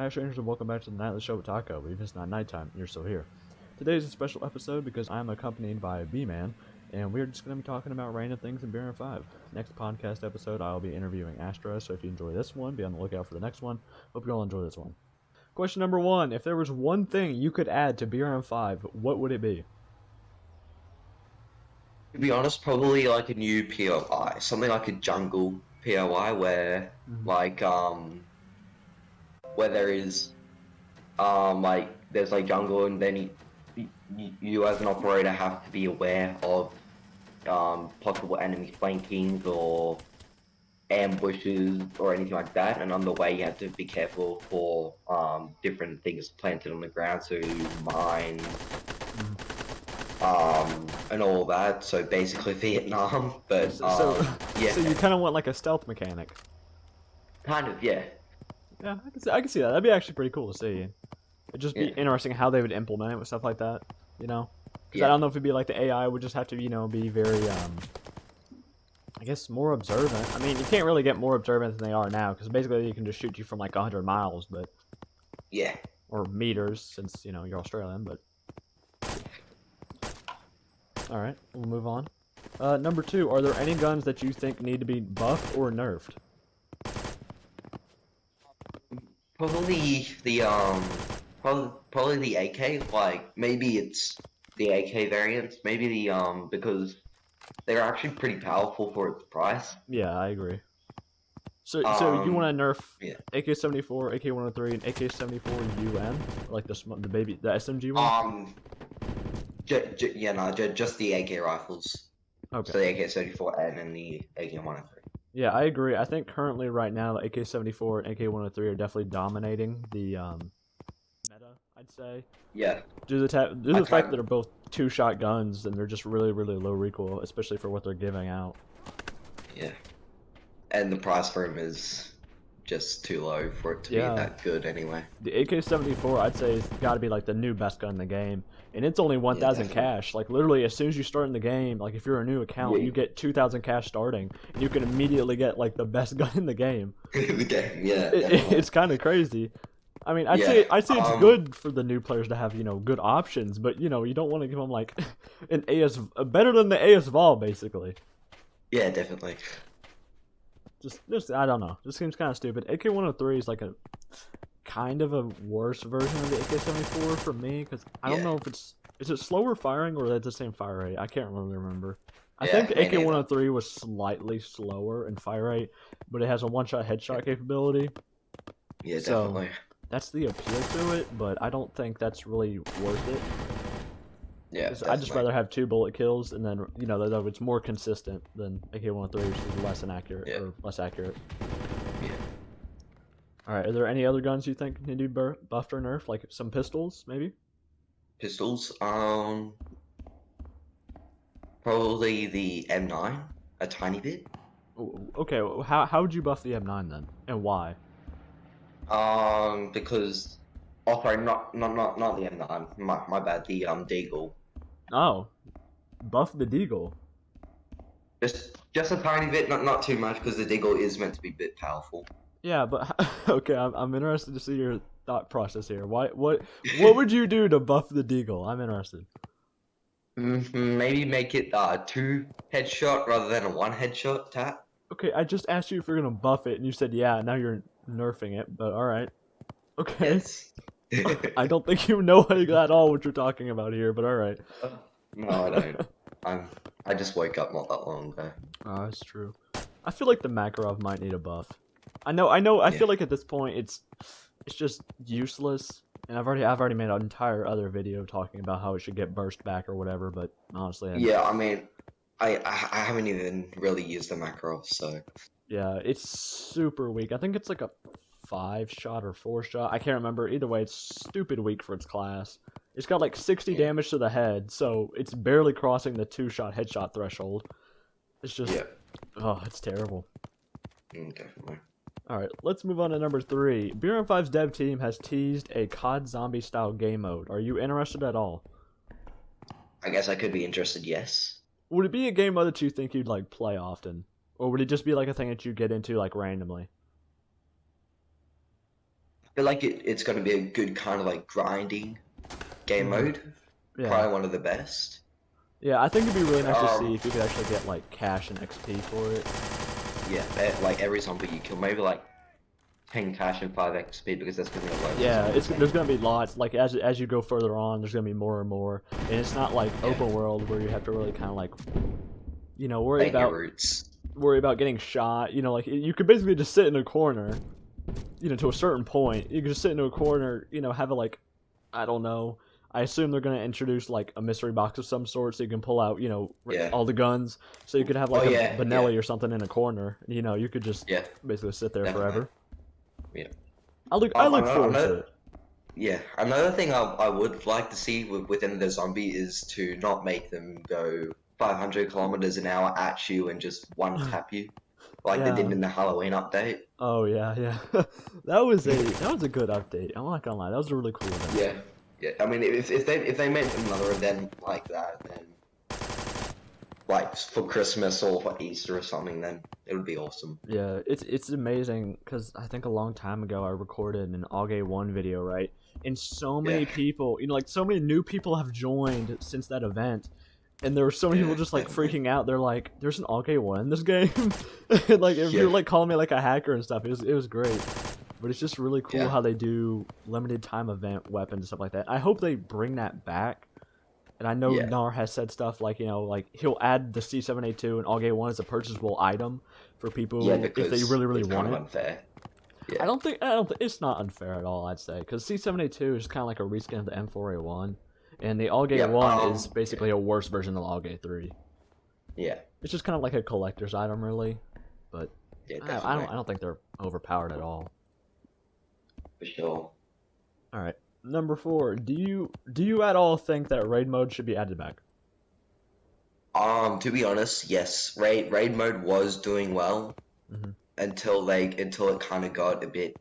Hi, strangers, and welcome back to the Nightly Show with Taco. Even if it's not nighttime, you're still here. Today is a special episode because I'm accompanied by Bman, and we're just going to be talking about random things in BRM5. Next podcast episode, I'll be interviewing Astra, so if you enjoy this one, be on the lookout for the next one. Hope you all enjoy this one. Question number 1. If there was one thing you could add to BRM5, what would it be? To be honest, probably like a new POI, something like a jungle POI where there is like there's like jungle and then you as an operator have to be aware of possible enemy flankings or ambushes or anything like that, and on the way you have to be careful for different things planted on the ground, so mines and all that. So basically Vietnam, but yeah, So you kind of want like a stealth mechanic. kind of, yeah. Yeah, I can see that. That'd be actually pretty cool to see. It'd just be Yeah. interesting how they would implement it with stuff like that, you know? Because I Yeah. don't know if it'd be like the AI would just have to, be very, I guess more observant. I mean, you can't really get more observant than they are now, because basically you can just shoot you from like 100 miles, but... Yeah. Or meters, since, you're Australian, but... Alright, we'll move on. Number 2, are there any guns that you think need to be buffed or nerfed? Probably probably the AK, like maybe it's the AK variants, maybe the because they're actually pretty powerful for its price. Yeah, I agree. So you want to nerf Yeah. AK-74, AK-103, and AK-74 UN? Like the SMG one? Just the AK rifles. Okay. So the AK-74 and the AK-103. Yeah, I agree. I think currently, right now, the AK-74 and AK-103 are definitely dominating the meta, I'd say. Yeah. Due to the fact that they're both two-shot guns, and they're just really, really low recoil, especially for what they're giving out. Yeah. And the price for them is just too low for it to be that good anyway. The AK-74, I'd say, has got to be like the new best gun in the game, and it's only 1,000 cash. Like literally, as soon as you start in the game, like if you're a new account, you get 2,000 cash starting, and you can immediately get like the best gun in the game. The game, yeah. It's kind of crazy. I mean, I'd say it's good for the new players to have good options, but you don't want to give them like an AS better than the AS Vol basically. Yeah, definitely. Just I don't know. Just seems kind of stupid. AK-103 is like a kind of a worse version of the AK-74 for me, because I don't know if is it slower firing or is it the same fire rate? I can't really remember. I think AK-103 was slightly slower in fire rate, but it has a one-shot headshot capability. Yeah, definitely. So that's the appeal to it, but I don't think that's really worth it. Yeah, I'd just rather have 2 bullet kills, and then that it's more consistent than AK-103, which is less inaccurate or less accurate. Yeah. All right, are there any other guns you think need to be buffed or nerfed, like some pistols, maybe? Pistols, probably the M9 a tiny bit. Okay, how would you buff the M9 then, and why? Because, oh sorry, not the M9. My bad. The Deagle. Oh, buff the Deagle. Just a tiny bit, not too much, because the Deagle is meant to be a bit powerful. Yeah, but okay, I'm interested to see your thought process here. What would you do to buff the Deagle? I'm interested. Maybe make it 2 headshot rather than a 1 headshot tap. Okay, I just asked you if you're gonna buff it, and you said yeah. Now you're nerfing it, but all right. Okay. Yes. I don't think you know at all what you're talking about here, but all right. No, I don't. I just woke up not that long ago. Oh, that's true. I feel like the Makarov might need a buff. I know. I feel like at this point it's just useless, and I've already made an entire other video talking about how it should get burst back or whatever. But honestly, I mean, I haven't even really used the Makarov, so yeah, it's super weak. I think it's like a 5-shot or 4-shot. I can't remember. Either way, it's stupid weak for its class. It's got like 60 damage to the head, so it's barely crossing the 2-shot headshot threshold. It's just, oh, it's terrible. Definitely. Alright, let's move on to number 3. BRM5's dev team has teased a COD zombie style game mode. Are you interested at all? I guess I could be interested, yes. Would it be a game mode that you think you'd like play often? Or would it just be like a thing that you get into like randomly? feel like it's going to be a good kind of like grinding game mode. Yeah. Probably one of the best. Yeah, I think it'd be really nice to see if you could actually get like cash and XP for it. Yeah, like every zombie you kill, maybe like 10 cash and 5 XP, because that's gonna be a lot. Yeah, there's gonna be lots. Like as you go further on, there's gonna be more and more, and it's not like open world where you have to really kind of like, worry about getting shot. Like you could basically just sit in a corner, to a certain point. You could just sit in a corner, have a like, I don't know. I assume they're gonna introduce like a mystery box of some sort, so you can pull out, all the guns. So you could have like a Benelli or something in a corner. You could just basically sit there forever. Yeah. I look forward to it. Yeah, another thing I would like to see within the zombie is to not make them go 500 kilometers an hour at you and just one tap you, like they did in the Halloween update. Oh yeah. that was a good update. I'm not gonna lie, that was a really cool event. Yeah. I mean, if they made another event like that, then like for Christmas or for Easter or something, then it would be awesome. Yeah, it's amazing because I think a long time ago I recorded an AUG 1 video, right? And so many people, like so many new people have joined since that event, and there were so many people just like freaking out. They're like, "There's an AUG 1 in this game," and like if you're like calling me like a hacker and stuff, it was great. But it's just really cool how they do limited time event weapons and stuff like that. I hope they bring that back. And I know Nar has said stuff like, like he'll add the C7A2 and AUG 1 as a purchasable item for people if they really want it. Unfair. Yeah. I don't think it's not unfair at all, I'd say, because C7A2 is kind of like a reskin of the M4A1, and the AUG 1 is basically a worse version of the AUG 3. Yeah. It's just kind of like a collector's item, really, but I definitely. I don't think they're overpowered at all. For sure. All right. Number 4, do you at all think that raid mode should be added back? To be honest, yes. Raid mode was doing well until it kind of got a bit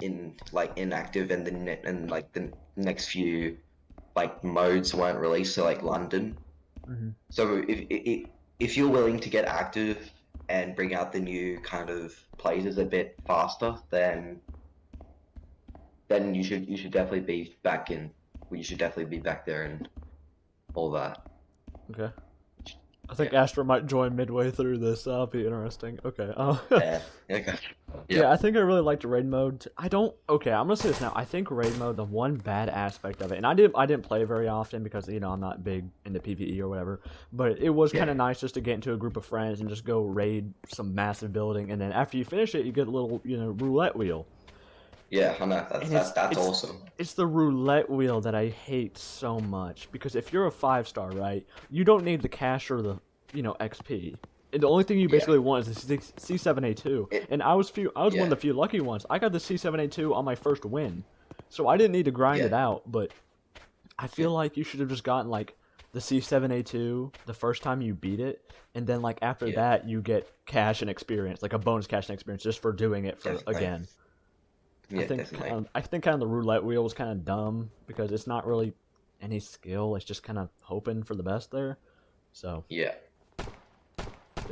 inactive, and the next few like modes weren't released, so like London. So if you're willing to get active and bring out the new kind of places a bit faster, then you should definitely be back in. You should definitely be back there and all that. Okay. I think Astra might join midway through this. That'll be interesting. Okay. Yeah, I think I really liked raid mode. I'm gonna say this now. I think raid mode, the one bad aspect of it, and I didn't play very often because I'm not big into PvE or whatever. But it was kind of nice just to get into a group of friends and just go raid some massive building, and then after you finish it, you get a little roulette wheel. Yeah, I know. That's awesome. It's the roulette wheel that I hate so much, because if you're a 5-star, right, you don't need the cash or the XP. And the only thing you basically want is the C7A2. And I was one of the few lucky ones. I got the C7A2 on my first win, so I didn't need to grind it out. But I feel like you should have just gotten like the C7A2 the first time you beat it, and then like after that you get cash and experience, like a bonus cash and experience just for doing it again. Yeah, I think kind of the roulette wheel was kind of dumb because it's not really any skill. It's just kind of hoping for the best there. So it'd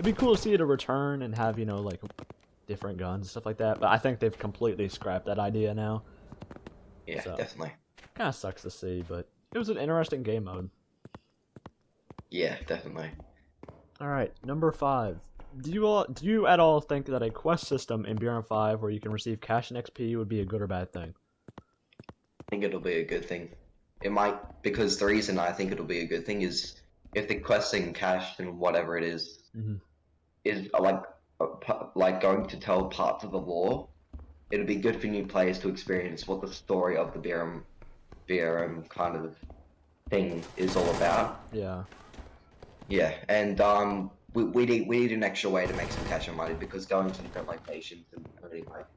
be cool to see it a return and have like different guns and stuff like that. But I think they've completely scrapped that idea now. Yeah, so, definitely. Kind of sucks to see, but it was an interesting game mode. Yeah, definitely. All right, number 5. Do you at all think that a quest system in BRM5 where you can receive cash and XP would be a good or bad thing? I think it'll be a good thing. It might, because the reason I think it'll be a good thing is if the questing cash and whatever it is like going to tell parts of the lore, it'll be good for new players to experience what the story of the BRM kind of thing is all about. Yeah. Yeah, and we need an extra way to make some cash and money, because going to different locations and earning like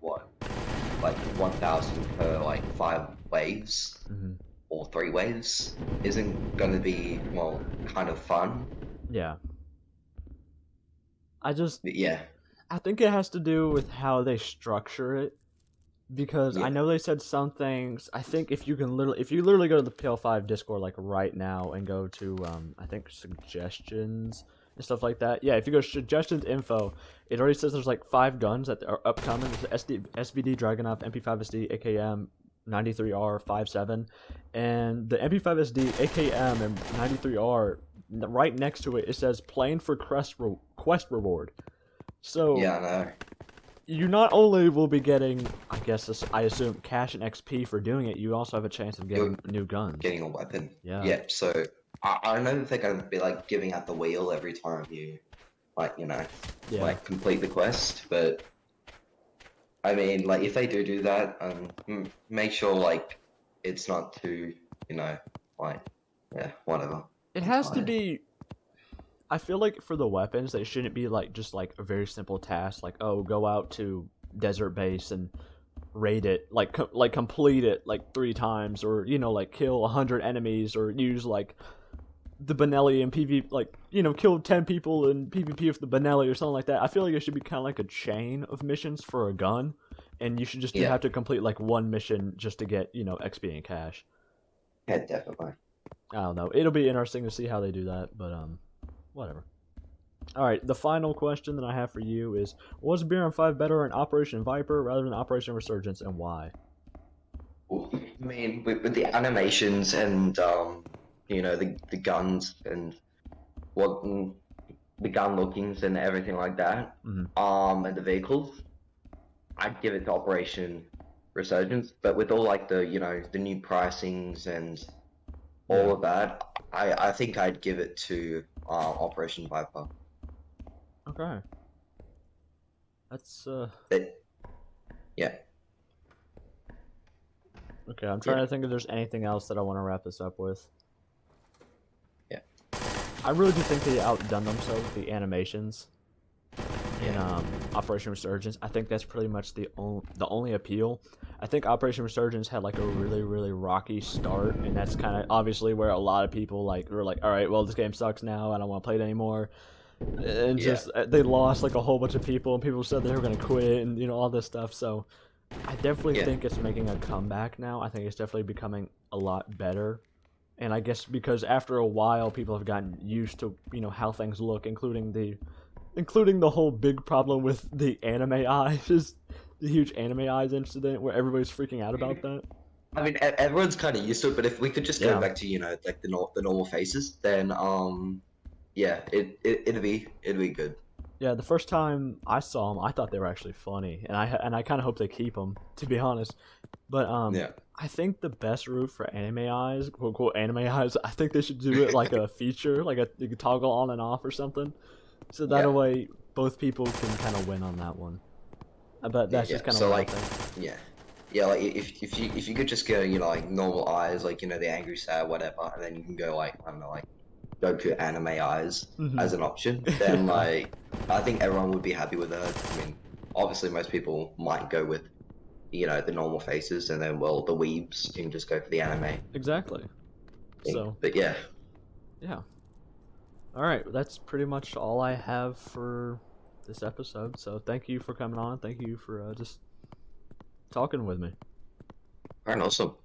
1,000 per like 5 waves or 3 waves isn't going to be kind of fun. Yeah. I think it has to do with how they structure it, because I know they said some things. I think if you literally go to the PL5 Discord like right now and go to I think suggestions and stuff like that. Yeah, if you go suggestions info, it already says there's like 5 guns that are upcoming. There's the SVD Dragunov, MP5SD, AKM, 93R, 57, and the MP5SD, AKM, and 93R. Right next to it, it says playing for quest reward. So Yeah, I know. you not only will be getting, I guess, I assume, cash and XP for doing it, you also have a chance of getting new guns. Getting a weapon. Yeah. Yeah. So I know that they're gonna be like giving out the wheel every time you, like, you know, like complete the quest. But I mean, like, if they do that, make sure like it's not too, you know, like, yeah, whatever. It has to be. I feel like for the weapons, they shouldn't be like just like a very simple task, like, oh, go out to desert base and raid it, like complete it like 3 times, or you know, like kill 100 enemies, or use like the Benelli and PvP, like, you know, kill 10 people in PvP with the Benelli or something like that. I feel like it should be kind of like a chain of missions for a gun, and you should just have to complete like 1 mission just to get, you know, XP and cash. Yeah, definitely. I don't know. It'll be interesting to see how they do that, but whatever. Alright, the final question that I have for you is, was BRM5 better in Operation Viper rather than Operation Resurgence, and why? I mean, with the animations and, you know, the guns and the gun lookings and everything like that, and the vehicles, I'd give it to Operation Resurgence. But with all like the, you know, the new pricings and all of that, I think I'd give it to Operation Viper. Okay. That's yeah. Okay, I'm trying to think if there's anything else that I want to wrap this up with. Yeah. I really do think they outdone themselves with the animations in Operation Resurgence. I think that's pretty much the only appeal. I think Operation Resurgence had like a really rocky start, and that's kind of obviously where a lot of people like were like, all right, well, this game sucks now, I don't want to play it anymore. And just they lost like a whole bunch of people, and people said they were gonna quit, and you know, all this stuff. So I definitely think it's making a comeback now. I think it's definitely becoming a lot better, and I guess because after a while people have gotten used to, you know, how things look, including the whole big problem with the anime eyes, the huge anime eyes incident where everybody's freaking out about that. I mean, everyone's kind of used to it, but if we could just go back to, you know, like the normal faces, then yeah, it'd be good. Yeah, the first time I saw them, I thought they were actually funny, and I kind of hope they keep them, to be honest. But I think the best route for anime eyes, quote unquote anime eyes, I think they should do it like a feature, like you can toggle on and off or something, so that way both people can kind of win on that one. I bet that's just kind of what I think. Yeah, like if you could just go, you know, like normal eyes, like, you know, the angry, sad, whatever, and then you can go like, I don't know, like Goku anime eyes as an option, then like I think everyone would be happy with that. I mean, obviously most people might go with, you know, the normal faces, and then, well, the weebs can just go for the anime. Exactly. So, but yeah. All right, that's pretty much all I have for this episode. So thank you for coming on. Thank you for just talking with me. Alright, awesome.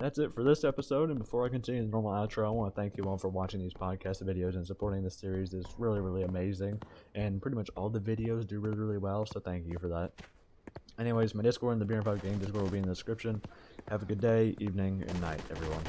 That's it for this episode, and before I continue the normal outro, I want to thank you all for watching these podcast videos and supporting this series. It's really amazing, and pretty much all the videos do really well, so thank you for that. Anyways, my Discord and the BRM5 Gang Discord will be in the description. Have a good day, evening, and night, everyone.